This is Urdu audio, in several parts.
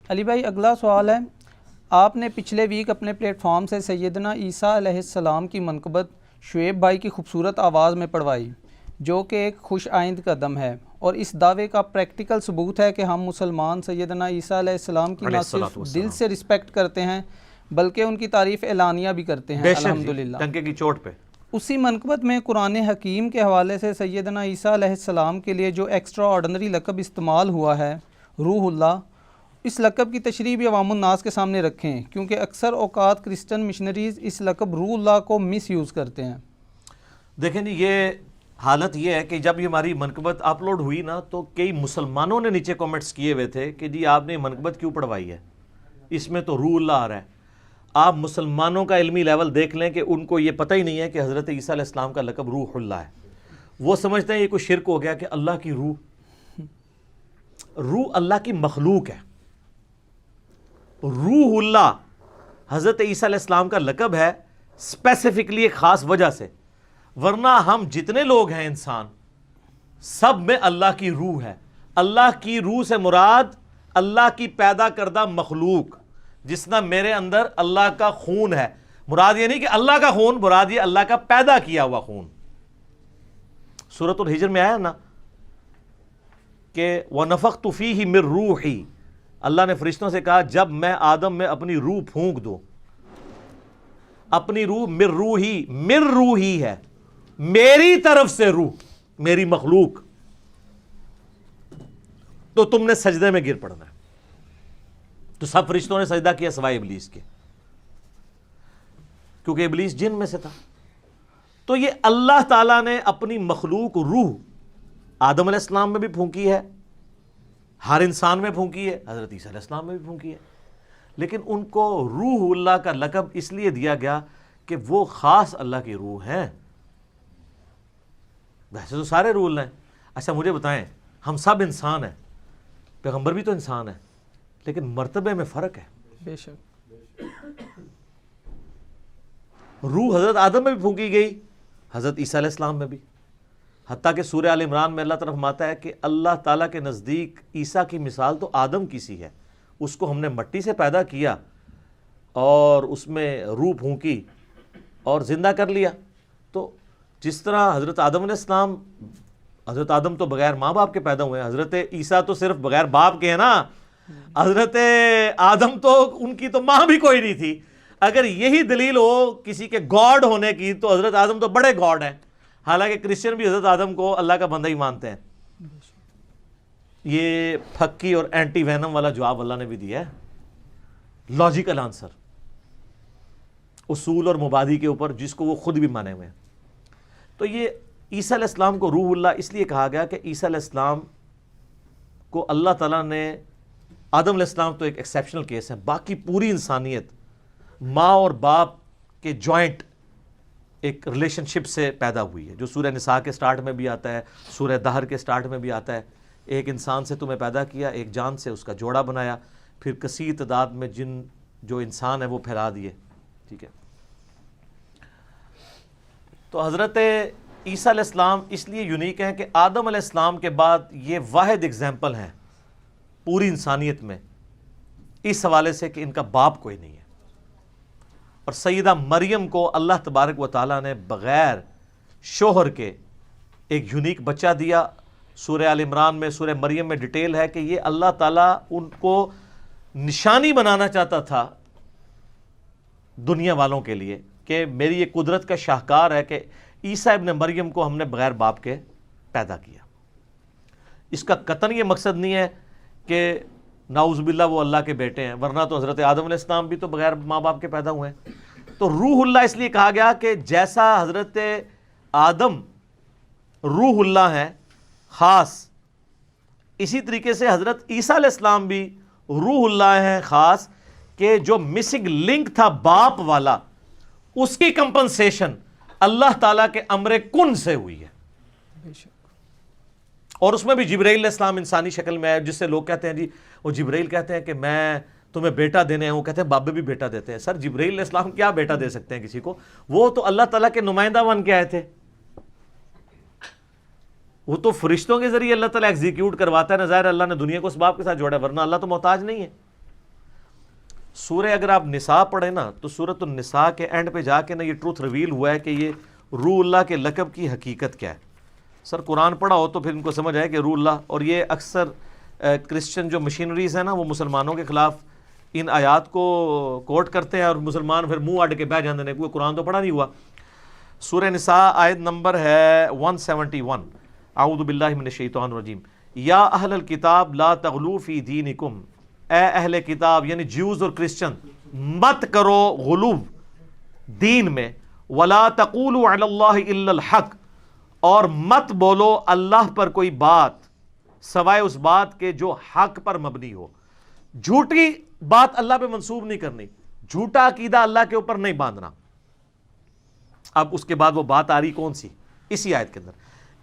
علی بھائی اگلا سوال ہے، آپ نے پچھلے ویک اپنے پلیٹ فارم سے سیدنا عیسیٰ علیہ السلام کی منقبت شعیب بھائی کی خوبصورت آواز میں پڑھوائی، جو کہ ایک خوش آئند قدم ہے، اور اس دعوے کا پریکٹیکل ثبوت ہے کہ ہم مسلمان سیدنا عیسیٰ علیہ السلام کی نہ صرف دل سے رسپیکٹ کرتے ہیں بلکہ ان کی تعریف اعلانیہ بھی کرتے ہیں الحمدللہ۔ ٹنکے کی چوٹ پہ اسی منقبت میں قرآن حکیم کے حوالے سے سیدنا عیسیٰ علیہ السلام کے لیے جو ایکسٹرا آرڈنری لقب استعمال ہوا ہے روح اللہ، اس لقب کی تشریح بھی عوام الناس کے سامنے رکھیں، کیونکہ اکثر اوقات کرسچن مشنریز اس لقب روح اللہ کو مس یوز کرتے ہیں۔ دیکھیں جی، یہ حالت یہ ہے کہ جب یہ ہماری منقبت اپلوڈ ہوئی نا تو کئی مسلمانوں نے نیچے کومنٹس کیے ہوئے تھے کہ جی آپ نے منقبت کیوں پڑھوائی ہے، اس میں تو روح اللہ آ رہا ہے۔ آپ مسلمانوں کا علمی لیول دیکھ لیں کہ ان کو یہ پتہ ہی نہیں ہے کہ حضرت عیسیٰ علیہ السلام کا لقب روح اللہ ہے۔ وہ سمجھتے ہیں یہ کوئی شرک ہو گیا کہ اللہ کی روح اللہ کی مخلوق ہے۔ روح اللہ حضرت عیسیٰ علیہ السلام کا لقب ہے اسپیسیفکلی ایک خاص وجہ سے، ورنہ ہم جتنے لوگ ہیں انسان سب میں اللہ کی روح ہے۔ اللہ کی روح سے مراد اللہ کی پیدا کردہ مخلوق، جس نہ میرے اندر اللہ کا خون ہے۔ مراد یہ نہیں کہ اللہ کا خون، مراد یہ اللہ کا پیدا کیا ہوا خون۔ سورۃ الحجر میں آیا نا کہ وَنَفَخْتُ فِيهِ مِن رُوحِي، اللہ نے فرشتوں سے کہا جب میں آدم میں اپنی روح پھونک دوں، اپنی روح مِن روحی ہے، میری طرف سے روح، میری مخلوق، تو تم نے سجدے میں گر پڑنا ہے۔ تو سب فرشتوں نے سجدہ کیا سوائے ابلیس کے، کیونکہ ابلیس جن میں سے تھا۔ تو یہ اللہ تعالیٰ نے اپنی مخلوق روح آدم علیہ السلام میں بھی پھونکی ہے، ہر انسان میں پھونکی ہے، حضرت عیسیٰ علیہ السلام میں بھی پھونکی ہے، لیکن ان کو روح اللہ کا لقب اس لیے دیا گیا کہ وہ خاص اللہ کی روح ہیں۔ ویسے تو سارے روح اللہ ہیں۔ اچھا مجھے بتائیں، ہم سب انسان ہیں، پیغمبر بھی تو انسان ہے، لیکن مرتبے میں فرق ہے۔ بے شک روح حضرت آدم میں بھی پھونکی گئی، حضرت عیسیٰ علیہ السلام میں بھی، حتیٰ کہ سورہ آل عمران میں اللہ تعالیٰ فرماتا ہے کہ اللہ تعالیٰ کے نزدیک عیسیٰ کی مثال تو آدم کی سی ہے، اس کو ہم نے مٹی سے پیدا کیا اور اس میں روح پھونکی اور زندہ کر لیا۔ تو جس طرح حضرت آدم علیہ السلام، حضرت آدم تو بغیر ماں باپ کے پیدا ہوئے ہیں، حضرت عیسیٰ تو صرف بغیر باپ کے ہیں نا۔ حضرت آدم تو ان کی تو ماں بھی کوئی نہیں تھی۔ اگر یہی دلیل ہو کسی کے گاڈ ہونے کی تو حضرت آدم تو بڑے گاڈ ہیں، حالانکہ کرسچن بھی حضرت آدم کو اللہ کا بندہ ہی مانتے ہیں۔ یہ پھکی اور اینٹی وینم والا جواب اللہ نے بھی دیا ہے، لاجیکل آنسر، اصول اور مبادی کے اوپر، جس کو وہ خود بھی مانے ہوئے ہیں۔ تو یہ عیسیٰ علیہ السلام کو روح اللہ اس لیے کہا گیا کہ عیسیٰ علیہ السلام کو اللہ تعالیٰ نے، آدم علیہ السلام تو ایک ایکسیپشنل کیس ہے، باقی پوری انسانیت ماں اور باپ کے جوائنٹ ایک ریلیشن شپ سے پیدا ہوئی ہے، جو سورہ نساء کے سٹارٹ میں بھی آتا ہے، سورہ دہر کے سٹارٹ میں بھی آتا ہے۔ ایک انسان سے تمہیں پیدا کیا، ایک جان سے اس کا جوڑا بنایا، پھر کثیر تعداد میں جن جو انسان ہے وہ پھیلا دیے، ٹھیک ہے۔ تو حضرت عیسیٰ علیہ السلام اس لیے یونیک ہیں کہ آدم علیہ السلام کے بعد یہ واحد اگزامپل ہیں پوری انسانیت میں اس حوالے سے کہ ان کا باپ کوئی نہیں ہے۔ اور سیدہ مریم کو اللہ تبارک و تعالیٰ نے بغیر شوہر کے ایک یونیک بچہ دیا۔ سورہ آل عمران میں، سورہ مریم میں ڈیٹیل ہے کہ یہ اللہ تعالیٰ ان کو نشانی بنانا چاہتا تھا دنیا والوں کے لیے کہ میری یہ قدرت کا شاہکار ہے کہ عیسیٰ ابن مریم کو ہم نے بغیر باپ کے پیدا کیا۔ اس کا قطعاً یہ مقصد نہیں ہے کہ نعوذ باللہ وہ اللہ کے بیٹے ہیں، ورنہ تو حضرت آدم علیہ السلام بھی تو بغیر ماں باپ کے پیدا ہوئے ہیں۔ تو روح اللہ اس لیے کہا گیا کہ جیسا حضرت آدم روح اللہ ہے خاص، اسی طریقے سے حضرت عیسیٰ علیہ السلام بھی روح اللہ ہیں خاص، کہ جو مسنگ لنک تھا باپ والا، اس کی کمپنسیشن اللہ تعالیٰ کے امر کن سے ہوئی ہے۔ اور اس میں بھی جبرائیل علیہ السلام انسانی شکل میں ہے، جس سے لوگ کہتے ہیں جی وہ جبرائیل کہتے ہیں کہ میں تمہیں بیٹا دینے ہیں، وہ کہتے ہیں بابے بھی بیٹا دیتے ہیں۔ سر جبرائیل علیہ السلام کیا بیٹا دے سکتے ہیں کسی کو؟ وہ تو اللہ تعالیٰ کے نمائندہ بن کے آئے تھے، وہ تو فرشتوں کے ذریعے اللہ تعالیٰ ایگزیکیوٹ کرواتا ہے۔ نظائر اللہ نے دنیا کو اس باپ کے ساتھ جوڑا، ورنہ اللہ تو محتاج نہیں ہے۔ سورہ اگر آپ نساء پڑھیں نا تو سورۃ النساء کے اینڈ پہ جا کے نا یہ ٹروتھ ریویل ہوا ہے کہ یہ روح اللہ کے لقب کی حقیقت کیا ہے. سر قرآن پڑھا ہو تو پھر ان کو سمجھ آئے کہ روح اللہ، اور یہ اکثر کرسچن جو مشینریز ہیں نا وہ مسلمانوں کے خلاف ان آیات کو کوٹ کرتے ہیں اور مسلمان پھر منہ اڈ کے بیٹھ جاتے ہیں، کوئی قرآن تو پڑھا نہیں ہوا. سورہ نساء آیت نمبر ہے 171. اعوذ باللہ من الشیطان الرجیم. یا اہل الکتاب لا تغلو فی دینکم، اے اہل کتاب یعنی جیوز اور کرسچن مت کرو غلو دین میں، ولا تقولوا علی اللہ الا الحق، اور مت بولو اللہ پر کوئی بات سوائے اس بات کے جو حق پر مبنی ہو. جھوٹی بات اللہ پہ منسوب نہیں کرنی، جھوٹا عقیدہ اللہ کے اوپر نہیں باندھنا. اب اس کے بعد وہ بات آ رہی کون سی اسی آیت کے اندر،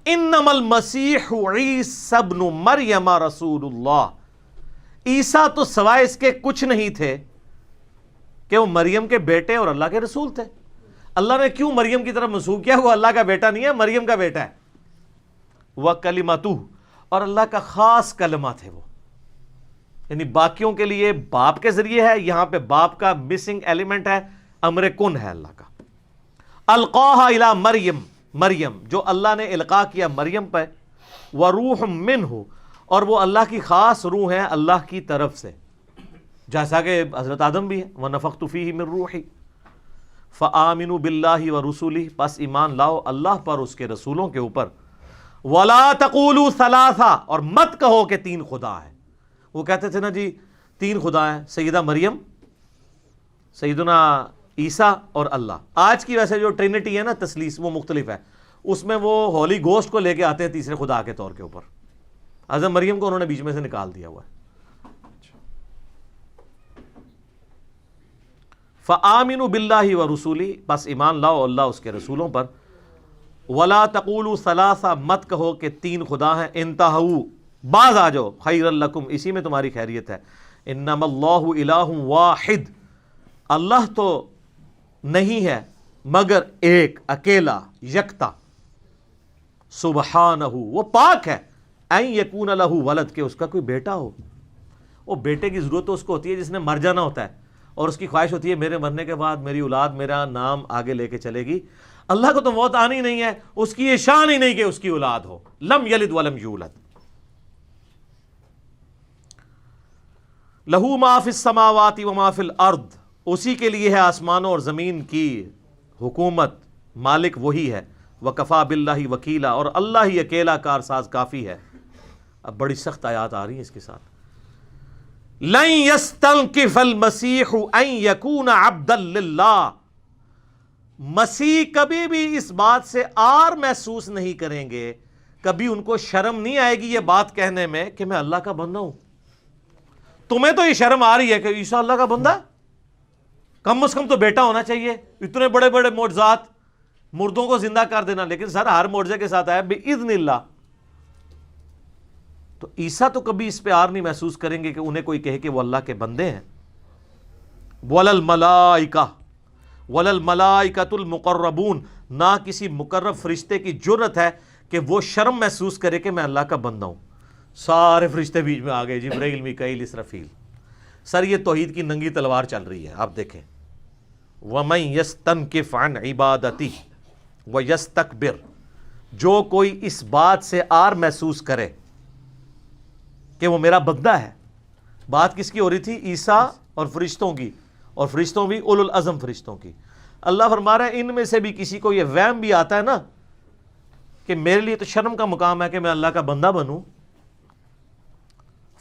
انما المسیح عیسی ابن مریم رسول اللہ. عیسیٰ تو سوائے اس کے کچھ نہیں تھے کہ وہ مریم کے بیٹے اور اللہ کے رسول تھے. اللہ نے کیوں مریم کی طرف منسوب کیا؟ وہ اللہ کا بیٹا نہیں ہے، مریم کا بیٹا ہے. وَكَلِمَتُهُ، اور اللہ کا خاص کلمہ تھے وہ، یعنی باقیوں کے لیے باپ کے ذریعے ہے، یہاں پہ باپ کا مسنگ ایلیمنٹ ہے، امر کن ہے اللہ کا. القاها الى مریم، مریم جو اللہ نے القاء کیا مریم پہ، وروح منہ، اور وہ اللہ کی خاص روح ہے اللہ کی طرف سے، جیسا کہ حضرت آدم بھی ہے. وَنَفَخْتُ فِيهِ مِن رُوحِي فَآمِنُوا بِاللَّهِ وَرُسُلِهِ، پس ایمان لاؤ اللہ پر اس کے رسولوں کے اوپر. وَلَا تَقُولُوا ثَلَاثَةً، اور مت کہو کہ تین خدا ہے. وہ کہتے تھے نا جی تین خدا ہیں، سیدہ مریم، سیدنا عیسیٰ اور اللہ. آج کی ویسے جو ٹرینٹی ہے نا تثلیث وہ مختلف ہے، اس میں وہ ہولی گوسٹ کو لے کے آتے ہیں تیسرے خدا کے طور کے اوپر. حضرت مریم کو انہوں نے بیچ میں سے نکال دیا ہوا ہے. فآمنوا باللہ ورسولہ، بس ایمان لاؤ اللہ اس کے رسولوں پر. ولا تقولوا ثلاثہ، مت کہو کہ تین خدا ہیں. انتہوا، باز آ جاؤ، خیر لکم، اسی میں تمہاری خیریت ہے. انما اللہ الہ واحد، اللہ تو نہیں ہے مگر ایک، اکیلا، یکتا. سبحانہ، وہ پاک ہے. این یکون لہ ولد، کہ اس کا کوئی بیٹا ہو. وہ بیٹے کی ضرورت تو اس کو ہوتی ہے جس نے مر جانا ہوتا ہے، اور اس کی خواہش ہوتی ہے میرے مرنے کے بعد میری اولاد میرا نام آگے لے کے چلے گی. اللہ کو تو موت آنی نہیں ہے، اس کی یہ شان ہی نہیں کہ اس کی اولاد ہو. لم یلد ولم یولد. لہو ما فی السماوات و ما فی الارض، اسی کے لیے ہے آسمانوں اور زمین کی حکومت، مالک وہی ہے. وکفا باللہ وکیلا، اور اللہ ہی اکیلا کارساز کافی ہے. اب بڑی سخت آیات آ رہی ہیں اس کے ساتھ. لن یستنکف المسیح ان یکون عبدا للہ، مسیح کبھی بھی اس بات سے آر محسوس نہیں کریں گے، کبھی ان کو شرم نہیں آئے گی یہ بات کہنے میں کہ میں اللہ کا بندہ ہوں. تمہیں تو یہ شرم آ رہی ہے کہ عیسیٰ اللہ کا بندہ، کم از کم تو بیٹا ہونا چاہیے. اتنے بڑے بڑے معجزات، مردوں کو زندہ کر دینا، لیکن سر ہر معجزے کے ساتھ آیا بِإِذْنِ اللہ. تو عیسیٰ تو کبھی اس پہ آر نہیں محسوس کریں گے کہ انہیں کوئی کہے کہ وہ اللہ کے بندے ہیں. وَلَلْمَلَائِكَةُ وَلَلْمَلَائِكَةُ الْمُقَرَّبُونَ، نہ کسی مقرب فرشتے کی جرت ہے کہ وہ شرم محسوس کرے کہ میں اللہ کا بندہ ہوں. سارے فرشتے بیچ میں آ گئے، جبرائیل، میکائیل، اسرافیل. سر یہ توحید کی ننگی تلوار چل رہی ہے. آپ دیکھیں، وَمَن يَسْتَنْكِفْ عَنْ عِبَادَتِهِ وَيَسْتَكْبِرْ، جو کوئی اس بات سے آر محسوس کرے کہ وہ میرا بندہ ہے. بات کس کی ہو رہی تھی؟ عیسیٰ اور فرشتوں کی، اور فرشتوں بھی اولو العزم فرشتوں کی. اللہ فرما رہا ہے ان میں سے بھی کسی کو یہ وہم بھی آتا ہے نا کہ میرے لیے تو شرم کا مقام ہے کہ میں اللہ کا بندہ بنوں.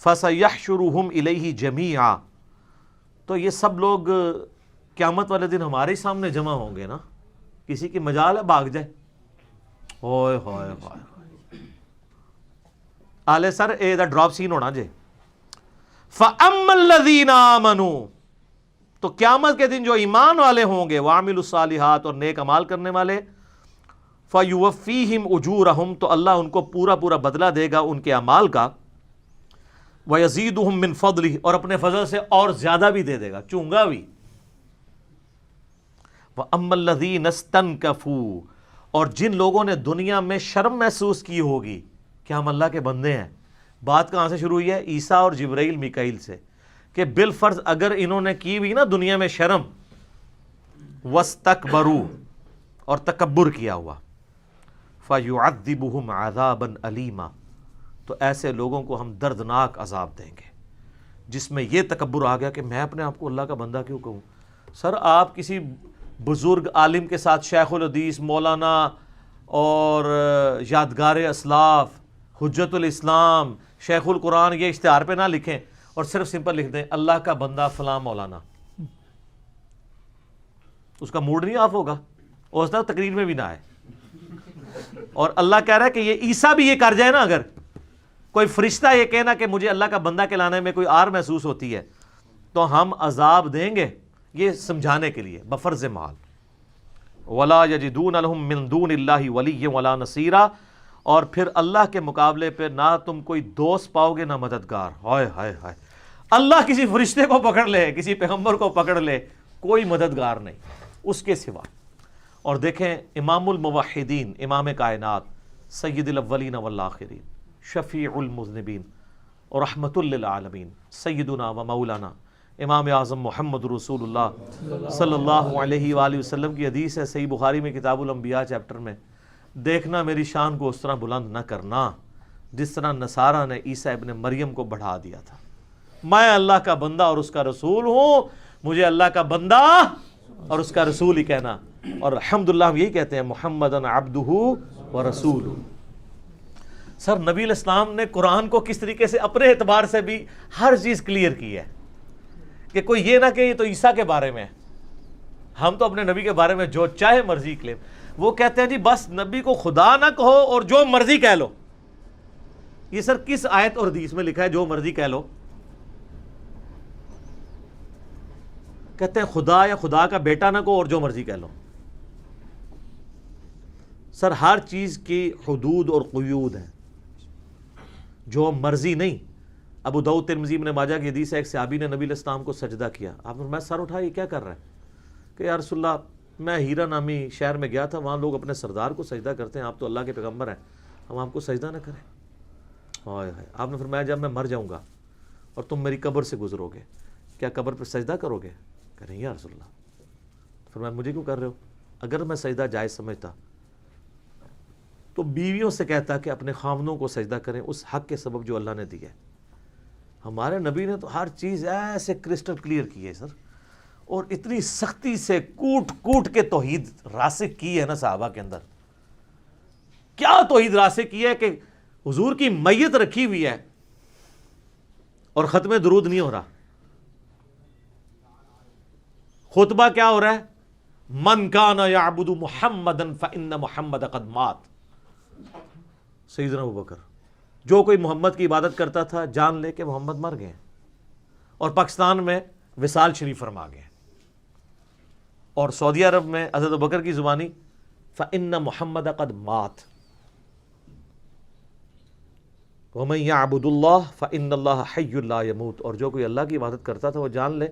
فَسَيَحْشُرُهُمْ إِلَيْهِ جَمِيعًا، تو یہ سب لوگ قیامت والے دن ہمارے سامنے جمع ہوں گے نا. کسی کی مجال ہے بھاگ جائے؟ ہوئے ہوئے ہوئے آلے سر اے دا ڈراپ سین ہونا جے. فَأَمَّا الَّذِينَ آمَنُوا، تو قیامت کے دن جو ایمان والے ہوں گے، وَعَمِلُوا الصَّالِحَاتِ، اور نیک عمال کرنے والے، فَيُوَفِّيهِمْ أُجُورَهُمْ، تو اللہ ان کو پورا پورا بدلہ دے گا ان کے اعمال کا. وَيَزِيدُهُمْ مِنْ فَضْلِهِ، اور اپنے فضل سے اور زیادہ بھی دے دے گا، چونگا بھی. وَأَمَّا الَّذِينَ اسْتَنْكَفُوا، اور جن لوگوں نے دنیا میں شرم محسوس کی ہوگی کہ ہم اللہ کے بندے ہیں. بات کہاں سے شروع ہوئی ہے؟ عیسیٰ اور جبرائیل میکائیل سے. کہ بالفرض اگر انہوں نے کی ہوئی نا دنیا میں شرم، وَاسْتَكْبَرُوا، اور تکبر کیا ہوا، فَيُعَذِّبُهُمْ عَذَابًا أَلِيمًا، تو ایسے لوگوں کو ہم دردناک عذاب دیں گے، جس میں یہ تکبر آ گیا کہ میں اپنے آپ کو اللہ کا بندہ کیوں کہوں۔ سر آپ کسی بزرگ عالم کے ساتھ شیخ الحدیث، مولانا اور یادگار اسلاف، حجت الاسلام، شیخ القرآن یہ اشتہار پہ نہ لکھیں اور صرف سمپل لکھ دیں اللہ کا بندہ فلاں مولانا، اس کا موڈ نہیں آف ہوگا، اور اس طرح تقریر میں بھی نہ آئے۔ اور اللہ کہہ رہا ہے کہ یہ عیسیٰ بھی یہ کر جائے نا، اگر کوئی فرشتہ یہ کہنا کہ مجھے اللہ کا بندہ کہلانے میں کوئی آر محسوس ہوتی ہے تو ہم عذاب دیں گے، یہ سمجھانے کے لیے بفرض محال۔ وَلَا يَجِدُونَ لَهُم مِّن دُونِ اللَّهِ وَلِيًّا وَلَا نَصِيرًا، اور پھر اللہ کے مقابلے پہ نہ تم کوئی دوست پاؤ گے نہ مددگار۔ ہائے ہائے ہائے، اللہ کسی فرشتے کو پکڑ لے، کسی پیغمبر کو پکڑ لے، کوئی مددگار نہیں اس کے سوا۔ اور دیکھیں امام الموحدین، امام کائنات، سید الاولین والآخرین، شفیع المذنبین اور رحمت للعالمین، سیدنا و مولانا امام اعظم محمد رسول اللہ صلی اللہ علیہ وآلہ وسلم کی حدیث ہے صحیح بخاری میں کتاب الانبیاء چیپٹر میں، دیکھنا میری شان کو اس طرح بلند نہ کرنا جس طرح نصارہ نے عیسیٰ ابن مریم کو بڑھا دیا تھا۔ میں اللہ کا بندہ اور اس کا رسول ہوں، مجھے اللہ کا بندہ اور اس کا رسول ہی کہنا، اور الحمدللہ ہم یہی کہتے ہیں محمدن عبدہ و رسولہ۔ سر نبی علیہ السلام نے قرآن کو کس طریقے سے اپنے اعتبار سے بھی ہر چیز کلیئر کی ہے کہ کوئی یہ نہ کہ یہ تو عیسیٰ کے بارے میں ہے، ہم تو اپنے نبی کے بارے میں جو چاہے مرضی کلیم۔ وہ کہتے ہیں جی بس نبی کو خدا نہ کہو اور جو مرضی کہہ لو۔ یہ سر کس آیت اور حدیث میں لکھا ہے جو مرضی کہہ لو؟ کہتے ہیں خدا یا خدا کا بیٹا نہ کہو اور جو مرضی کہہ لو۔ سر ہر چیز کی حدود اور قیود ہیں، جو مرضی نہیں۔ ابو داؤد ترمذی ابن ماجہ کی حدیث ہے، ایک صحابی نے نبی علیہ السلام کو سجدہ کیا، آپ نے فرمایا سر اٹھا یہ کیا کر رہا ہے؟ کہ یا رسول اللہ میں ہیرا نامی شہر میں گیا تھا، وہاں لوگ اپنے سردار کو سجدہ کرتے ہیں، آپ تو اللہ کے پیغمبر ہیں، ہم آپ کو سجدہ نہ کریں؟ ہائے ہائے۔ آپ نے فرمایا جب میں مر جاؤں گا اور تم میری قبر سے گزرو گے کیا قبر پہ سجدہ کرو گے؟ کہ نہیں یا رسول اللہ۔ فرمایا مجھے کیوں کر رہے ہو؟ اگر میں سجدہ جائز سمجھتا تو بیویوں سے کہتا کہ اپنے خامنوں کو سجدہ کریں اس حق کے سبب جو اللہ نے دیا ہے۔ ہمارے نبی نے تو ہر چیز ایسے کرسٹل کلیئر کی ہے سر، اور اتنی سختی سے کوٹ کوٹ کے توحید راسخ کی ہے نا صحابہ کے اندر۔ کیا توحید راسخ کی ہے کہ حضور کی میت رکھی ہوئی ہے اور ختم درود نہیں ہو رہا۔ خطبہ کیا ہو رہا ہے؟ من کان یعبد محمدا فإن محمد قد مات۔ سیدنا ابوبکر، جو کوئی محمد کی عبادت کرتا تھا جان لے کہ محمد مر گئے، اور پاکستان میں وصال شریف فرما گئے، اور سعودی عرب میں حضرت ابوبکر کی زبانی فإن محمد قد مات۔ ومن یعبد اللہ فإن اللہ حی لا یموت، اور جو کوئی اللہ کی عبادت کرتا تھا وہ جان لے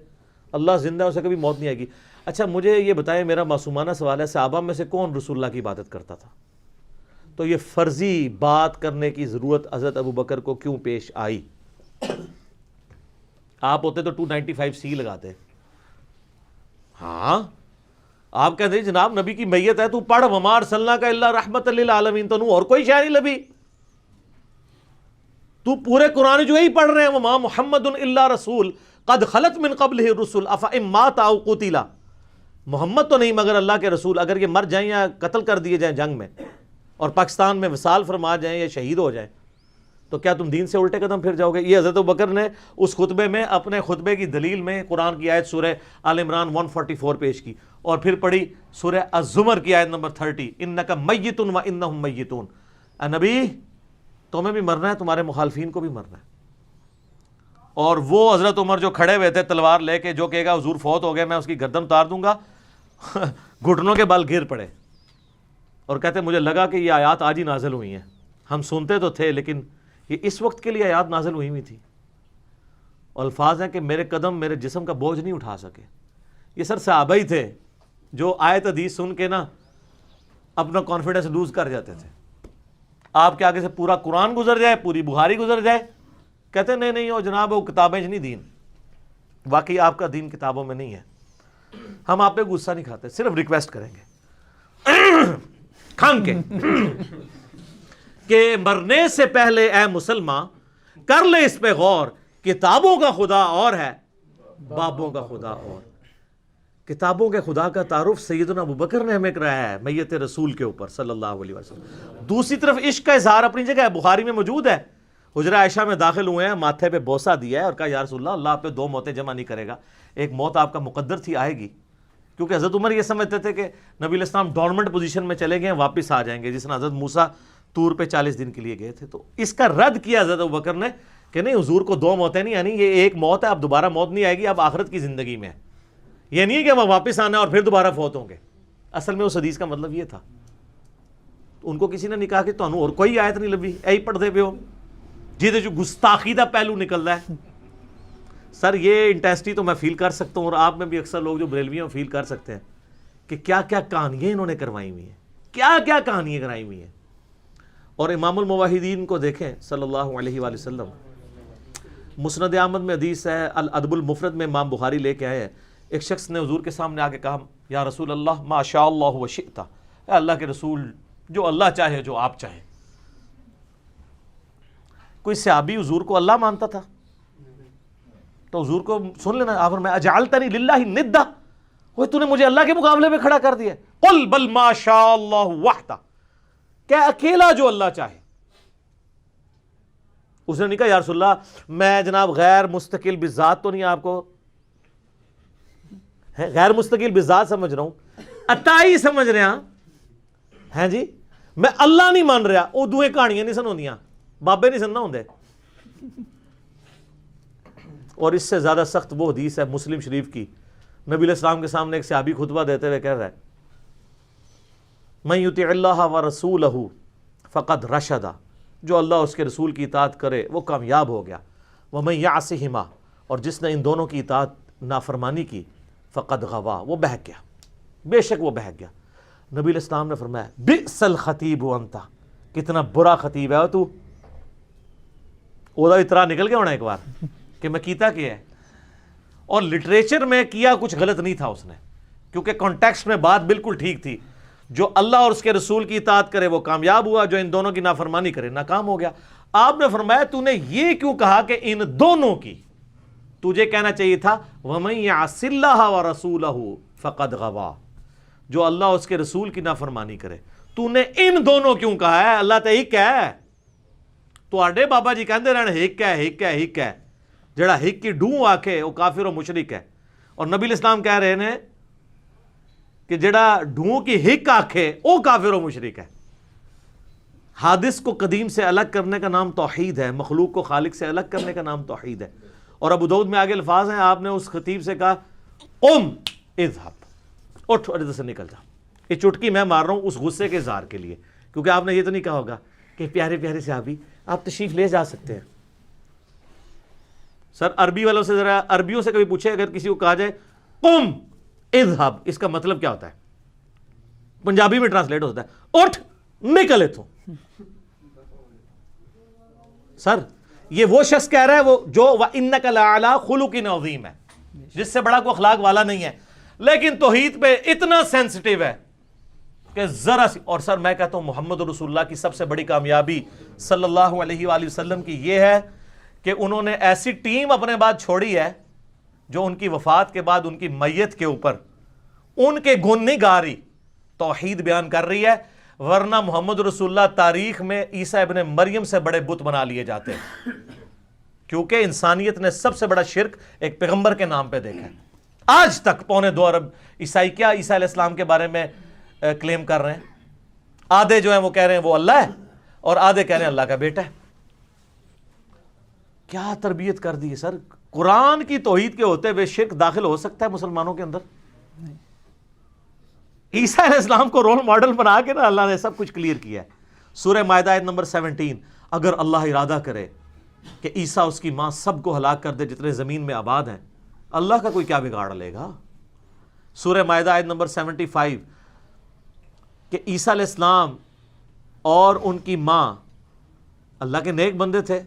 اللہ زندہ ہے، اسے کبھی موت نہیں آئے گی۔ اچھا مجھے یہ بتائیں، میرا معصومانہ سوال ہے، صحابہ میں سے کون رسول اللہ کی عبادت کرتا تھا؟ تو یہ فرضی بات کرنے کی ضرورت حضرت ابوبکر کو کیوں پیش آئی؟ آپ ہوتے تو 295C لگاتے۔ ہاں آپ کہتے ہیں جناب نبی کی میت ہے، تو پڑھ وما ارسلناک الا رحمت للعالمین، تو اور کوئی شے نہیں لبھی، تو پورے قرآن جو ہی پڑھ رہے ہیں وما محمد الا رسول قد خلت من قبلہ الرسل افإن مات او قتل۔ محمد تو نہیں مگر اللہ کے رسول، اگر یہ مر جائیں یا قتل کر دیے جائیں جنگ میں اور پاکستان میں وصال فرما جائیں یا شہید ہو جائیں تو کیا تم دین سے الٹے قدم پھر جاؤ گے؟ یہ حضرت ابوبکر نے اس خطبے میں اپنے خطبے کی دلیل میں قرآن کی آیت سورہ آل عمران 144 پیش کی، اور پھر پڑھی سورہ الزمر کی آیت نمبر 30، انک میت و انہم میتون۔ اے نبی تمہیں بھی مرنا ہے، تمہارے مخالفین کو بھی مرنا ہے۔ اور وہ حضرت عمر جو کھڑے ہوئے تھے تلوار لے کے، جو کہے گا حضور فوت ہو گئے میں اس کی گردن اتار دوں گا، گھٹنوں کے بل گر پڑے اور کہتے مجھے لگا کہ یہ آیات آج ہی نازل ہوئی ہیں، ہم سنتے تو تھے لیکن یہ اس وقت کے لیے آیات نازل ہوئی ہوئی تھی۔ اور الفاظ ہیں کہ میرے قدم میرے جسم کا بوجھ نہیں اٹھا سکے۔ یہ سر صحابہ ہی تھے جو آیت حدیث سن کے نا اپنا کانفیڈنس لوز کر جاتے تھے۔ آپ کے آگے سے پورا قرآن گزر جائے، پوری بخاری گزر جائے، کہتے نہیں وہ جناب وہ کتابیں نہیں دین، واقعی آپ کا دین کتابوں میں نہیں ہے. ہم آپ پہ غصہ نہیں کھاتے, صرف ریکویسٹ کریں گے کھان کے کہ مرنے سے پہلے اے مسلمان کر لے اس پہ غور, کتابوں کا خدا اور ہے بابوں کا خدا اور. کتابوں کے خدا کا تعارف سیدنا ابوبکر نے ہمیں کرایا ہے میت رسول کے اوپر صلی اللہ علیہ وسلم. دوسری طرف عشق کا اظہار اپنی جگہ ہے, بخاری میں موجود ہے. حجرہ عائشہ میں داخل ہوئے ہیں, ماتھے پہ بوسہ دیا ہے اور کہا یا رسول اللہ, اللہ آپ پہ 2 موتیں جمع نہیں کرے گا, ایک موت آپ کا مقدر تھی آئے گی. کیونکہ حضرت عمر یہ سمجھتے تھے کہ نبی علیہ السلام ڈورمنٹ پوزیشن میں چلے گئے, واپس آ جائیں گے, جس نے حضرت موسیٰ طور پہ 40 دن کے لیے گئے تھے. تو اس کا رد کیا حضرت ابوبکر نے کہ نہیں, حضور کو 2 موتیں نہیں, یعنی یہ ایک موت ہے, اب دوبارہ موت نہیں آئے گی, اب آخرت کی زندگی میں ہے. یہ نہیں ہے کہ وہ واپس آنا اور پھر دوبارہ فوت ہوں گے. اصل میں اس حدیث کا مطلب یہ تھا. ان کو کسی نے نہیں کہا کہ تانوں اور کوئی آیت نہیں لبھی, ایہی پڑھتے پہ ہو جہدے جو گستاخی دا پہلو نکل رہا ہے. سر یہ انٹینسٹی تو میں فیل کر سکتا ہوں, اور آپ میں بھی اکثر لوگ جو بریلوی ہیں فیل کر سکتے ہیں کہ کیا کیا کہانیاں انہوں نے کروائی ہوئی ہیں, کیا کیا کہانیاں کرائی ہوئی ہیں. اور امام الموحدین کو دیکھیں صلی اللہ علیہ وآلہ وسلم, مسند احمد میں حدیث ہے, الادب المفرد میں امام بخاری لے کے آئے ہیں. ایک شخص نے حضور کے سامنے آ کے کہا یا رسول اللہ ما شاء اللہ و شئت, اے اللہ کے رسول جو اللہ چاہے جو آپ چاہیں. کوئی صحابی حضور کو اللہ مانتا تھا تو حضور کو سن لینا, آپ فرمایا اجعلتنی للہ ندا, وہ تو نے مجھے اللہ کے مقابلے میں کھڑا کر دیا. قل بل ما شاء اللہ وحدہ, کہ اکیلا جو اللہ چاہے. اس نے نہیں کہا یا رسول اللہ میں جناب غیر مستقل بذات تو نہیں, آپ کو غیر مستقل بذات سمجھ رہا ہوں, عطائی سمجھ رہے ہیں جی, میں اللہ نہیں مان رہا. وہ دوئے کہانیاں نہیں سناؤندیاں, بابے نہیں سننا ہوندے. اور اس سے زیادہ سخت وہ حدیث ہے مسلم شریف کی, نبی علیہ السلام کے سامنے ایک صحابی خطبہ دیتے ہوئے کہہ رہا ہے من یطع اللہ ورسولہ فقد رشد, جو اللہ اس کے رسول کی اطاعت کرے وہ کامیاب ہو گیا. ومن یعصہما, اور جس نے ان دونوں کی اطاعت نافرمانی کی فقد غوا, وہ بہک گیا, بے شک وہ بہک گیا. نبی علیہ السلام نے فرمایا بئس الخطیب انت, کتنا برا خطیب ہے تو. وہ اترا نکل گیا ہونا ایک بار کہ میں کیتا کیا ہے. اور لٹریچر میں کیا کچھ غلط نہیں تھا اس نے, کیونکہ کانٹیکسٹ میں بات بالکل ٹھیک تھی. جو اللہ اور اس کے رسول کی اطاعت کرے وہ کامیاب ہوا, جو ان دونوں کی نافرمانی کرے ناکام ہو گیا. آپ نے فرمایا تو نے یہ کیوں کہا کہ ان دونوں کی, تجھے کہنا چاہیے تھا وَمَن يَعْصِ اللَّهَ وَرَسُولَهُ فَقَدْ غَوَا, جو اللہ اس کے رسول کی نافرمانی کرے. تو نے ان دونوں کیوں کہا ہے, اللہ تے ہک ہے. تو آڈے بابا جی کہندے رہنے ہک ہے ہک ہے ہک ہے, جڑا ہک کی ڈوں آکھے وہ کافر و مشرک ہے. اور نبی علیہ السلام کہہ رہے ہیں کہ جڑا ڈھوں کی ہک آکھے وہ کافر و مشرک ہے. حادث کو قدیم سے الگ کرنے کا نام توحید ہے, مخلوق کو خالق سے الگ کرنے کا نام توحید ہے. اور ابو داؤد میں آگے الفاظ ہیں, آپ نے اس خطیب سے کہا قم اذهب, اٹھ اور ادھر سے نکل جا. یہ چٹکی میں مار رہا ہوں اس غصے کے اظہار کے لیے, کیونکہ آپ نے یہ تو نہیں کہا ہوگا کہ پیارے پیارے صحابی آپ تشریف لے جا سکتے ہیں. سر عربی والوں سے ذرا عربیوں سے کبھی پوچھے, اگر کسی کو کہا جائے قم اذهب, اس کا مطلب کیا ہوتا ہے؟ پنجابی میں ٹرانسلیٹ ہوتا ہے اٹھ نکل اتھوں. سر یہ وہ شخص کہہ رہا ہے وہ جو وَإِنَّكَ لَعَلَىٰ خُلُقٍ عَظِيمٍ ہے, جس سے بڑا کوئی اخلاق والا نہیں ہے, لیکن توحید پہ اتنا سینسٹیو ہے کہ ذرا سی. اور سر میں کہتا ہوں محمد رسول اللہ کی سب سے بڑی کامیابی صلی اللہ علیہ وآلہ وسلم کی یہ ہے کہ انہوں نے ایسی ٹیم اپنے بعد چھوڑی ہے جو ان کی وفات کے بعد ان کی میت کے اوپر ان کے گن نہیں گا رہی, توحید بیان کر رہی ہے. ورنہ محمد رسول اللہ تاریخ میں عیسیٰ ابن مریم سے بڑے بت بنا لیے جاتے ہیں, کیونکہ انسانیت نے سب سے بڑا شرک ایک پیغمبر کے نام پہ دیکھا ہے. آج تک 2.25 ارب عیسائی کیا عیسیٰ علیہ السلام کے بارے میں کلیم کر رہے ہیں. آدھے جو ہیں وہ کہہ رہے ہیں وہ اللہ ہے, اور آدھے کہہ رہے ہیں اللہ کا بیٹا ہے. کیا تربیت کر دی ہے سر. قرآن کی توحید کے ہوتے ہوئے شرک داخل ہو سکتا ہے مسلمانوں کے اندر؟ عیسیٰ علیہ السلام کو رول ماڈل بنا کے نا اللہ نے سب کچھ کلیئر کیا ہے. سورہ مائدہ آیت نمبر 17, اگر اللہ ارادہ کرے کہ عیسیٰ اس کی ماں سب کو ہلاک کر دے جتنے زمین میں آباد ہیں, اللہ کا کوئی کیا بگاڑ لے گا. سورہ مائدہ آیت نمبر 75 کہ عیسیٰ علیہ السلام اور ان کی ماں اللہ کے نیک بندے تھے,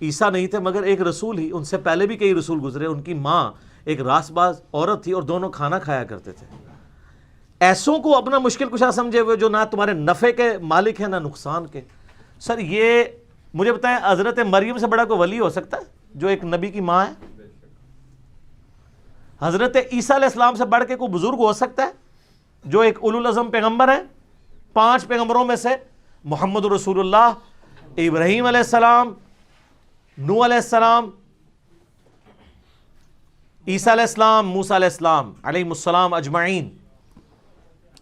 عیسیٰ نہیں تھے مگر ایک رسول ہی، ان سے پہلے بھی کئی رسول گزرے، ان کی ماں ایک راست باز عورت تھی اور دونوں کھانا کھایا کرتے تھے۔ ایسوں کو اپنا مشکل کشا سمجھے ہوئے جو نہ تمہارے نفع کے مالک ہیں نہ نقصان کے۔ سر یہ مجھے بتائیں، حضرت مریم سے بڑا کوئی ولی ہو سکتا ہے جو ایک نبی کی ماں ہے؟ حضرت عیسیٰ علیہ السلام سے بڑھ کے کوئی بزرگ ہو سکتا ہے جو ایک اولو العزم پیغمبر ہیں؟ 5 پیغمبروں میں سے محمد رسول اللہ، ابراہیم علیہ السلام، نوح علیہ السلام، عیسیٰ علیہ السلام، موسیٰ علیہ السلام علیہ السلام اجمعین،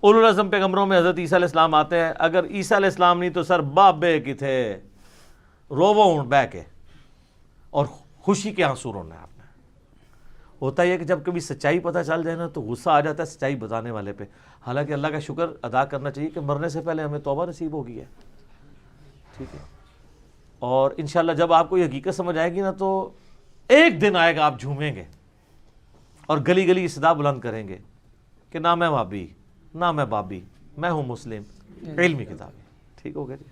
اولو العزم پیغمبروں میں حضرت عیسیٰ علیہ السلام آتے ہیں۔ اگر عیسیٰ علیہ السلام نہیں تو سر بابے کی تھے روو بہ کے اور خوشی کے آنسو رونا ہے آپ نے۔ ہوتا یہ کہ جب کبھی سچائی پتہ چل جائے نا تو غصہ آ جاتا ہے سچائی بتانے والے پہ، حالانکہ اللہ کا شکر ادا کرنا چاہیے کہ مرنے سے پہلے ہمیں توبہ نصیب ہو گئی ہے، ٹھیک ہے۔ اور انشاءاللہ جب آپ کو یہ حقیقت سمجھ آئے گی نا تو ایک دن آئے گا آپ جھومیں گے اور گلی گلی صدا بلند کریں گے کہ نہ میں وہابی نہ میں بابی، میں ہوں مسلم، علمی کتابی۔ ٹھیک ہو گیا جی؟